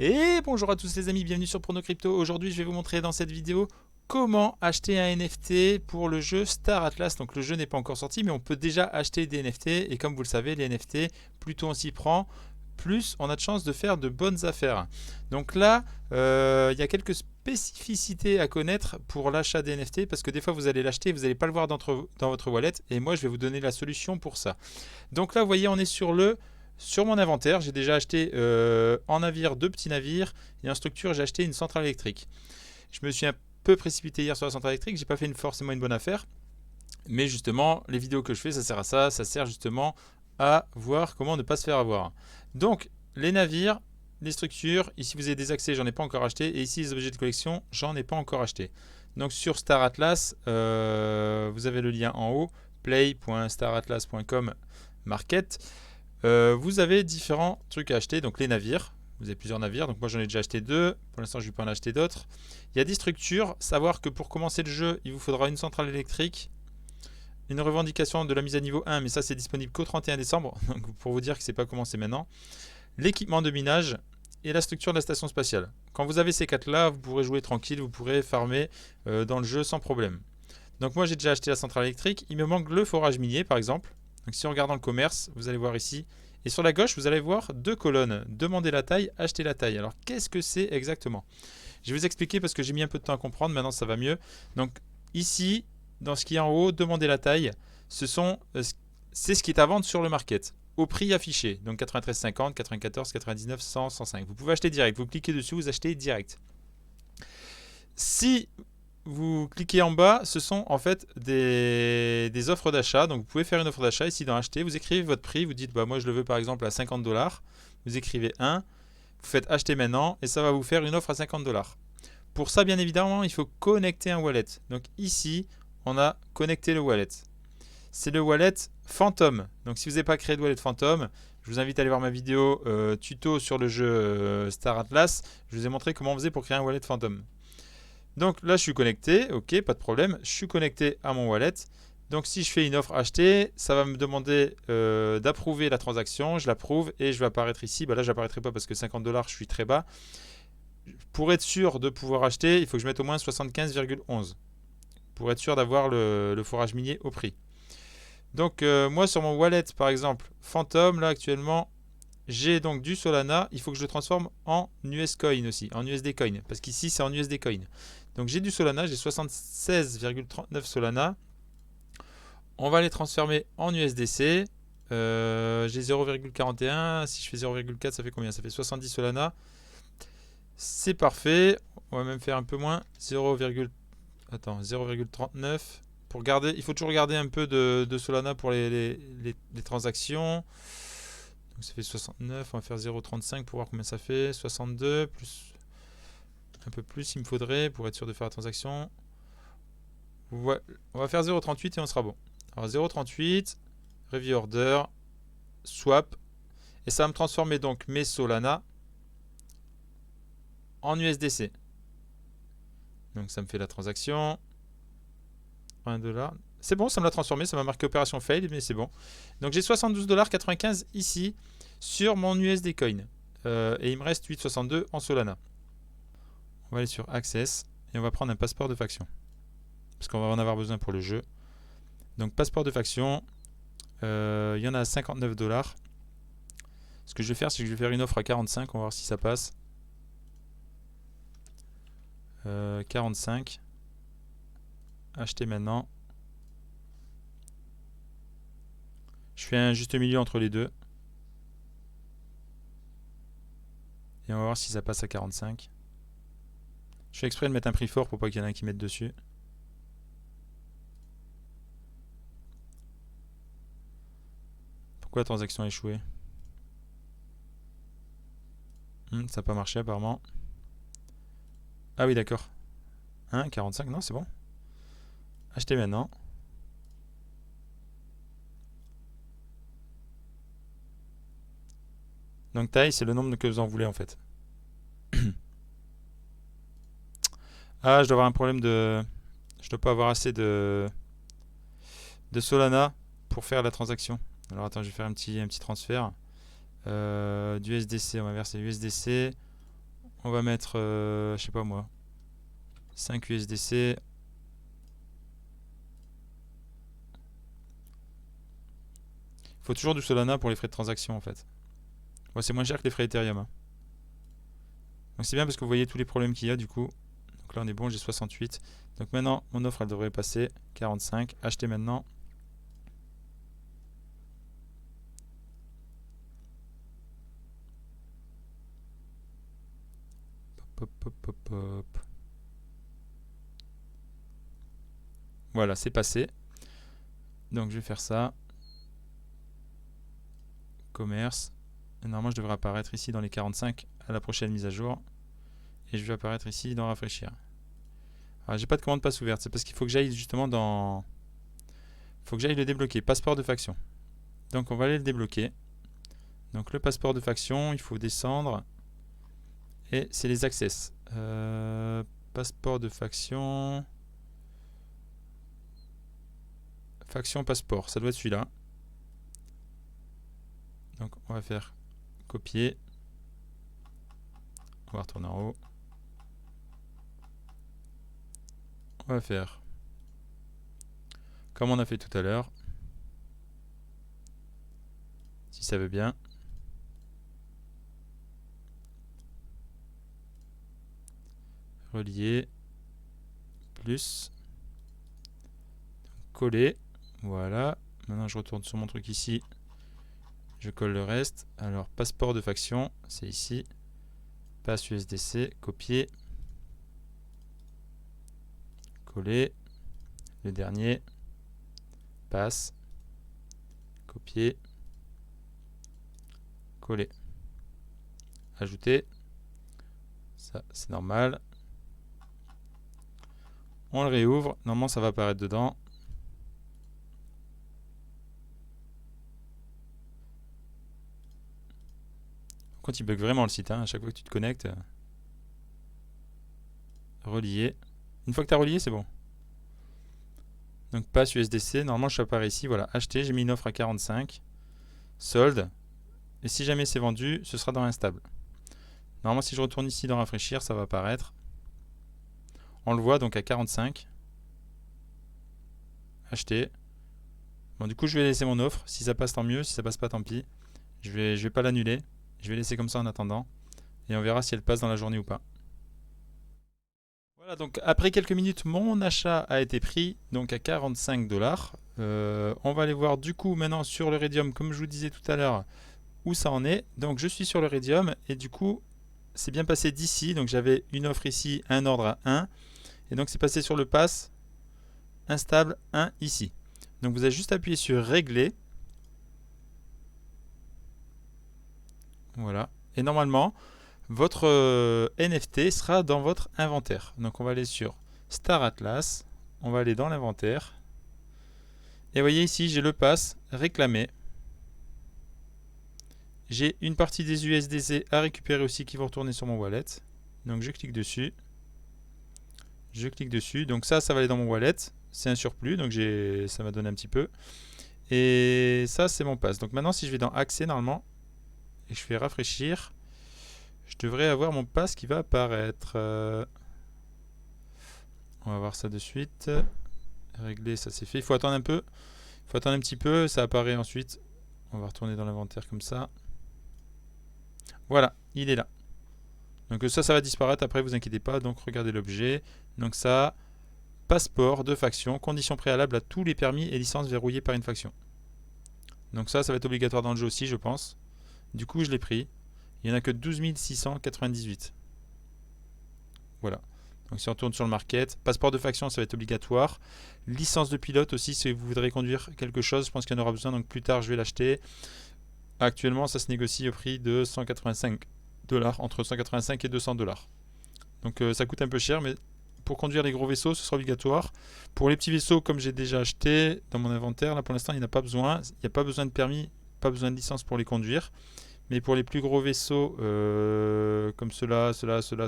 Et bonjour à tous les amis, bienvenue sur Prono Crypto. Aujourd'hui je vais vous montrer dans cette vidéo comment acheter un NFT pour le jeu Star Atlas. Donc le jeu n'est pas encore sorti mais on peut déjà acheter des NFT et comme vous le savez les NFT, plus tôt on s'y prend, plus on a de chances de faire de bonnes affaires. Donc là, il y a quelques spécificités à connaître pour l'achat des NFT parce que des fois vous allez l'acheter et vous n'allez pas le voir dans votre wallet et moi je vais vous donner la solution pour ça. Donc là vous voyez on est sur mon inventaire. J'ai déjà acheté en navire 2 petits navires et en structure j'ai acheté une centrale électrique. Je me suis un peu précipité hier sur la centrale électrique, j'ai pas fait forcément une bonne affaire. Mais justement, les vidéos que je fais, ça sert à ça. Ça sert justement à voir comment ne pas se faire avoir. Donc, les navires, les structures. Ici, vous avez des accès, j'en ai pas encore acheté. Et ici, les objets de collection, j'en ai pas encore acheté. Donc, sur Star Atlas, vous avez le lien en haut, play.staratlas.com market. Vous avez différents trucs à acheter. Donc, les navires. Vous avez plusieurs navires. Donc, moi, j'en ai déjà acheté 2. Pour l'instant, je vais pas en acheter d'autres. Il y a des structures. Savoir que pour commencer le jeu, il vous faudra une centrale électrique, une revendication de la mise à niveau 1, mais ça c'est disponible qu'au 31 décembre, donc pour vous dire que c'est pas commencé maintenant. L'équipement de minage et la structure de la station spatiale. Quand vous avez ces 4 là, vous pourrez jouer tranquille, vous pourrez farmer dans le jeu sans problème. Donc moi j'ai déjà acheté la centrale électrique, il me manque le forage minier par exemple. Donc si on regarde dans le commerce, vous allez voir ici, et sur la gauche vous allez voir 2 colonnes, demander la taille, acheter la taille. Alors qu'est-ce que c'est exactement? Je vais vous expliquer parce que j'ai mis un peu de temps à comprendre, maintenant ça va mieux. Donc ici, dans ce qui est en haut, demandez la taille. C'est ce qui est à vendre sur le market, au prix affiché. Donc 93,50, 94, 99, 100, 105. Vous pouvez acheter direct. Vous cliquez dessus, vous achetez direct. Si vous cliquez en bas, ce sont en fait des offres d'achat. Donc vous pouvez faire une offre d'achat. Ici dans acheter, vous écrivez votre prix. Vous dites, bah, moi je le veux par exemple à 50$. Vous écrivez 1. Vous faites acheter maintenant et ça va vous faire une offre à 50$. Pour ça, bien évidemment, il faut connecter un wallet. Donc ici, on a connecté le wallet. C'est le wallet Phantom. Donc si vous n'avez pas créé de wallet Phantom, je vous invite à aller voir ma vidéo tuto sur le jeu Star Atlas. Je vous ai montré comment on faisait pour créer un wallet Phantom. Donc là, je suis connecté. Ok, pas de problème. Je suis connecté à mon wallet. Donc si je fais une offre achetée, ça va me demander d'approuver la transaction. Je l'approuve et je vais apparaître ici. Bah là, je n'apparaîtrai pas parce que 50$, je suis très bas. Pour être sûr de pouvoir acheter, il faut que je mette au moins 75,11 pour être sûr d'avoir le forage minier au prix. Donc moi sur mon wallet par exemple Phantom, là actuellement j'ai donc du Solana. Il faut que je le transforme en US Coin aussi, en USD Coin, parce qu'ici c'est en USD Coin. Donc j'ai du Solana, j'ai 76,39 Solana. On va les transformer en USDC. J'ai 0,41. Si je fais 0,4, ça fait combien? Ça fait 70 Solana. C'est parfait. On va même faire un peu moins. 0,39. Pour garder, il faut toujours garder un peu de Solana pour les transactions. Donc ça fait 69. On va faire 0,35 pour voir combien ça fait. 62 plus un peu plus il me faudrait pour être sûr de faire la transaction. Ouais, on va faire 0,38 et on sera bon. Alors 0,38, review order, swap. Et ça va me transformer donc mes Solana en USDC. Donc ça me fait la transaction. 1$. C'est bon, ça me l'a transformé, ça m'a marqué opération fail, mais c'est bon. Donc j'ai 72,95$ ici sur mon USD Coin. Et il me reste 8,62 en Solana. On va aller sur Access et on va prendre un passeport de faction. Parce qu'on va en avoir besoin pour le jeu. Donc passeport de faction. Il y en a à 59$. Ce que je vais faire, c'est que je vais faire une offre à 45$. On va voir si ça passe. 45. Acheter maintenant. Je fais un juste milieu entre les deux. Et on va voir si ça passe à 45. Je fais exprès de mettre un prix fort pour pas qu'il y en ait un qui mette dessus. Pourquoi la transaction a échoué? Ça n'a pas marché apparemment. Ah oui, d'accord. 45, non, c'est bon. Acheter maintenant. Donc taille, c'est le nombre que vous en voulez en fait. Ah, je dois avoir un problème de... Je dois pas avoir assez de Solana pour faire la transaction. Alors attends, je vais faire un petit transfert. Du SDC, on va verser USDC. On va mettre, je sais pas moi, 5 USDC. Il faut toujours du Solana pour les frais de transaction en fait. Ouais, c'est moins cher que les frais Ethereum. Hein. Donc c'est bien parce que vous voyez tous les problèmes qu'il y a du coup. Donc là on est bon, j'ai 68. Donc maintenant mon offre elle devrait passer 45. Acheter maintenant. Hop, hop, hop, hop, hop. Voilà, c'est passé. Donc je vais faire ça. Commerce. Et normalement je devrais apparaître ici dans les 45 à la prochaine mise à jour. Et je vais apparaître ici dans rafraîchir. Alors j'ai pas de commande passe ouverte, c'est parce qu'il faut que j'aille justement dans... Il faut que j'aille le débloquer, passeport de faction. Donc on va aller le débloquer. Donc le passeport de faction, il faut descendre. Et c'est les access. Passeport de faction. Faction passeport, ça doit être celui-là. Donc on va faire copier. On va retourner en haut. On va faire comme on a fait tout à l'heure. Si ça veut bien. Relier. Plus. Coller. Voilà. Maintenant je retourne sur mon truc ici. Je colle le reste. Alors passeport de faction, c'est ici. Passe USDC, copier. Coller. Le dernier. Passe. Copier. Coller. Ajouter. Ça, c'est normal. On le réouvre. Normalement, ça va apparaître dedans. Quand il bug vraiment le site, hein, à chaque fois que tu te connectes. Relier. Une fois que tu as relié, c'est bon. Donc passe USDC. Normalement, je apparaît ici. Voilà, acheter. J'ai mis une offre à 45. Solde. Et si jamais c'est vendu, ce sera dans instable. Normalement, si je retourne ici dans rafraîchir, ça va apparaître. On le voit donc à 45. Acheter. Bon, du coup, je vais laisser mon offre. Si ça passe, tant mieux. Si ça passe pas, tant pis. Je vais pas l'annuler. Je vais laisser comme ça en attendant. Et on verra si elle passe dans la journée ou pas. Voilà, donc après quelques minutes, mon achat a été pris donc à 45 $. On va aller voir du coup maintenant sur le Raydium, comme je vous disais tout à l'heure, où ça en est. Donc je suis sur le Raydium et du coup, c'est bien passé d'ici. Donc j'avais une offre ici, un ordre à 1. Et donc c'est passé sur le pass instable 1 ici. Donc vous avez juste appuyé sur régler. Voilà. Et normalement, votre NFT sera dans votre inventaire. Donc on va aller sur Star Atlas. On va aller dans l'inventaire. Et vous voyez ici, j'ai le pass réclamé. J'ai une partie des USDC à récupérer aussi qui vont retourner sur mon wallet. Donc je clique dessus. Je clique dessus. Donc ça va aller dans mon wallet. C'est un surplus. Donc ça m'a donné un petit peu. Et ça, c'est mon pass. Donc maintenant, si je vais dans accès normalement, et je fais rafraîchir, je devrais avoir mon pass qui va apparaître. On va voir ça de suite. Régler, ça c'est fait. Il faut attendre un peu. Il faut attendre un petit peu. Ça apparaît ensuite. On va retourner dans l'inventaire comme ça. Voilà, il est là. Donc ça va disparaître après, vous inquiétez pas. Donc regardez l'objet. Donc ça, passeport de faction, condition préalable à tous les permis et licences verrouillées par une faction. Donc ça va être obligatoire dans le jeu aussi, je pense. Du coup, je l'ai pris. Il n'y en a que 12 698. Voilà. Donc si on tourne sur le market, passeport de faction, ça va être obligatoire. Licence de pilote aussi, si vous voudrez conduire quelque chose, je pense qu'il y en aura besoin, donc plus tard je vais l'acheter. Actuellement, ça se négocie au prix de 185 $, entre 185 et 200 $. Donc ça coûte un peu cher, mais pour conduire les gros vaisseaux, ce sera obligatoire. Pour les petits vaisseaux, comme j'ai déjà acheté dans mon inventaire, là pour l'instant, il n'y a pas besoin. Il n'y a pas besoin de permis, pas besoin de licence pour les conduire. Mais pour les plus gros vaisseaux, comme cela,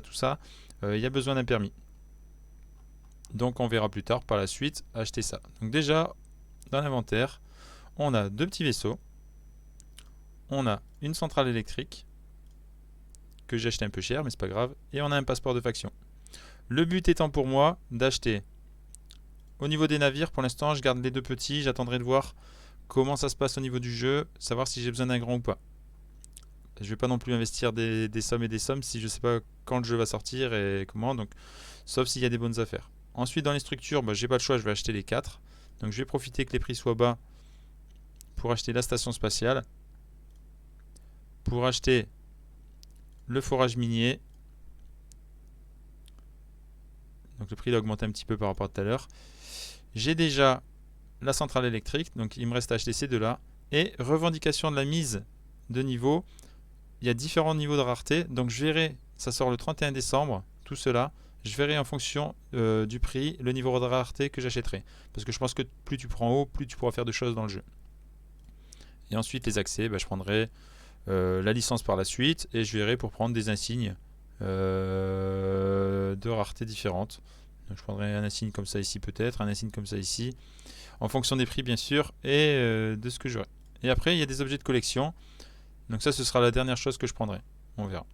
tout ça, il y a besoin d'un permis. Donc on verra plus tard par la suite acheter ça. Donc déjà, dans l'inventaire, on a 2 petits vaisseaux. On a une centrale électrique que j'ai acheté un peu cher, mais c'est pas grave. Et on a un passeport de faction. Le but étant pour moi d'acheter. Au niveau des navires, pour l'instant, je garde les deux petits. J'attendrai de voir comment ça se passe au niveau du jeu, savoir si j'ai besoin d'un grand ou pas. Je vais pas non plus investir des sommes et des sommes si je sais pas quand le jeu va sortir et comment, donc sauf s'il y a des bonnes affaires. Ensuite, dans les structures, j'ai pas le choix, je vais acheter les 4. Donc je vais profiter que les prix soient bas pour acheter la station spatiale, pour acheter le forage minier. Donc le prix a augmenté un petit peu par rapport à tout à l'heure. J'ai déjà la centrale électrique, donc il me reste à acheter ces deux-là. Et revendication de la mise de niveau. Il y a différents niveaux de rareté, donc je verrai, ça sort le 31 décembre, tout cela. Je verrai en fonction du prix le niveau de rareté que j'achèterai. Parce que je pense que plus tu prends haut, plus tu pourras faire de choses dans le jeu. Et ensuite les accès, je prendrai la licence par la suite et je verrai pour prendre des insignes de rareté différentes. Donc je prendrai un insigne comme ça ici peut-être, un insigne comme ça ici, en fonction des prix bien sûr et de ce que j'aurai. Et après il y a des objets de collection. Donc ça ce sera la dernière chose que je prendrai. On verra.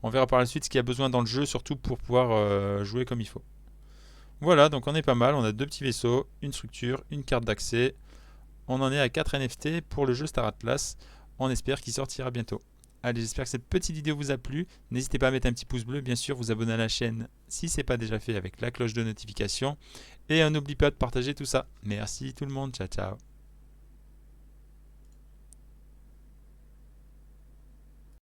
On verra par la suite ce qu'il y a besoin dans le jeu, surtout pour pouvoir jouer comme il faut. Voilà, donc on est pas mal. On a 2 petits vaisseaux, une structure, une carte d'accès. On en est à 4 NFT pour le jeu Star Atlas. On espère qu'il sortira bientôt. Allez, j'espère que cette petite vidéo vous a plu. N'hésitez pas à mettre un petit pouce bleu, bien sûr, vous abonner à la chaîne si ce n'est pas déjà fait avec la cloche de notification. Et n'oubliez pas de partager tout ça. Merci tout le monde, ciao ciao.